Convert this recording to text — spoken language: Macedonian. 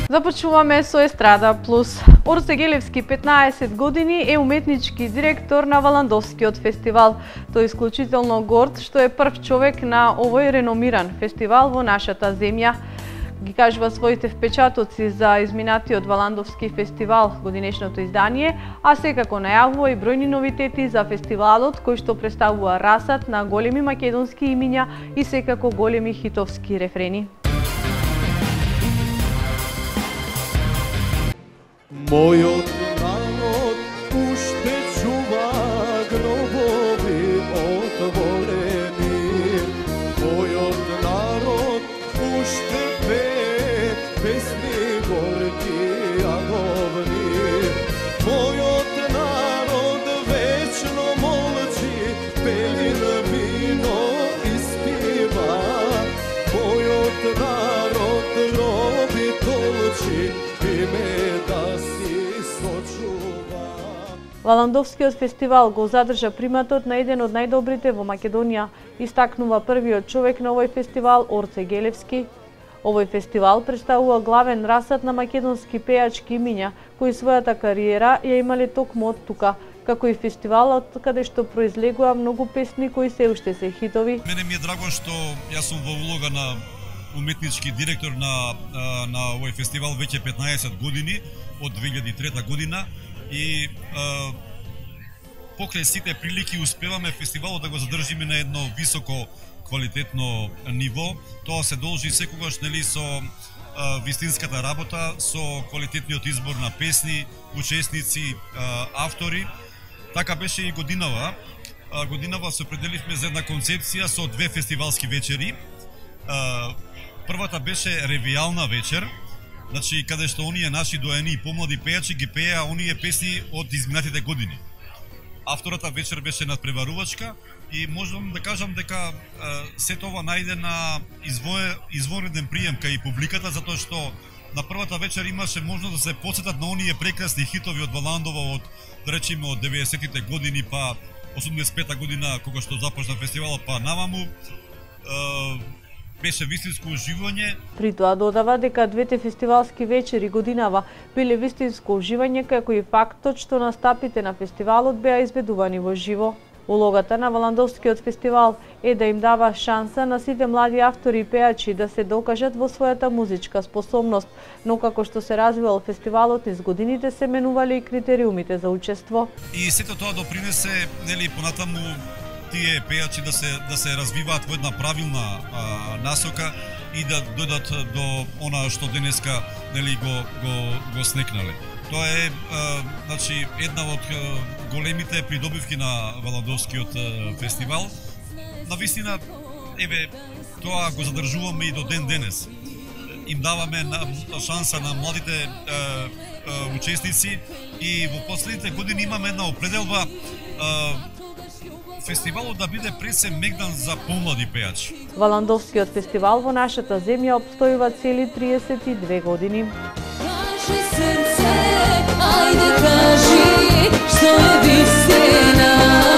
Започнуваме со Естрада Плюс. Орце Гелевски 15 години е уметнички директор на Валандовскиот фестивал. Тој е исклучително горд што е прв човек на овој реномиран фестивал во нашата земја. Ги кажува своите впечатоци за изминатиот Валандовски фестивал, годинешното издание, а секако најавува и бројни новитети за фестивалот кој што представува расат на големи македонски имиња и секако големи хитовски рефрени. Мојот народ уште чува гробови отворени. Мојот народ уште пее песни горки јадовни. Мојот народ вечно молчи, пелин вино испива. Мојот народ роби толчи, Валандовскиот фестивал го задржа приматот на еден од најдобрите во Македонија, истакнува првиот човек на овој фестивал Орце Гелевски. Овој фестивал представува главен расат на македонски пејачки имиња, кои својата кариера ја имале токму од тука, како и фестивалот каде што произлегува многу песни кои се уште се хитови. Мене ми е драго што јас сум во улога на уметнички директор на овој фестивал веќе 15 години, од 2003 година, и покрај сите прилики успеваме фестивалот да го задржиме на едно високо квалитетно ниво. Тоа се должи секогаш со вистинската работа, со квалитетниот избор на песни, учесници, автори. Така беше и годинава. Годинава се определивме за една концепција со две фестивалски вечери. Првата беше ревијална вечер, значи каде што оние наши доени и помлади пејачи ги пееа оние песни од изминатите години. А втората вечер беше надпреварувачка и можам да кажам дека се тоа најде на извонреден прием кај публиката, затоа што на првата вечер имаше можност да се потсетат на оние прекрасни хитови од Валандова од, да речеме, од 90-тите години па 85-та година кога што започна фестивалот па наваму. Беше вистинско уживање. При тоа додава дека двете фестивалски вечери годинава биле вистинско уживање, како и фактот што настапите на фестивалот беа изведувани во живо. Улогата на Валандовскиот фестивал е да им дава шанса на сите млади автори и пејачи да се докажат во својата музичка способност, но како што се развивал фестивалот низ годините се менувале и критериумите за учество. И сето тоа допринесе, понатаму тие пејачи да се развиваат во една правилна насока и да дојдат до она што денеска го снекнале. Тоа е значи една од големите придобивки на Валандовскиот фестивал. Навистина, тоа го задржуваме и до ден денес. Им даваме шанса на младите учесници и во последните години имаме една определба фестивалот да биде пресем мегдан за помлади пејачи. Валандовскиот фестивал во нашата земја обстојува цели 32 години. Кажи срце, ајде кажи, што е вистина.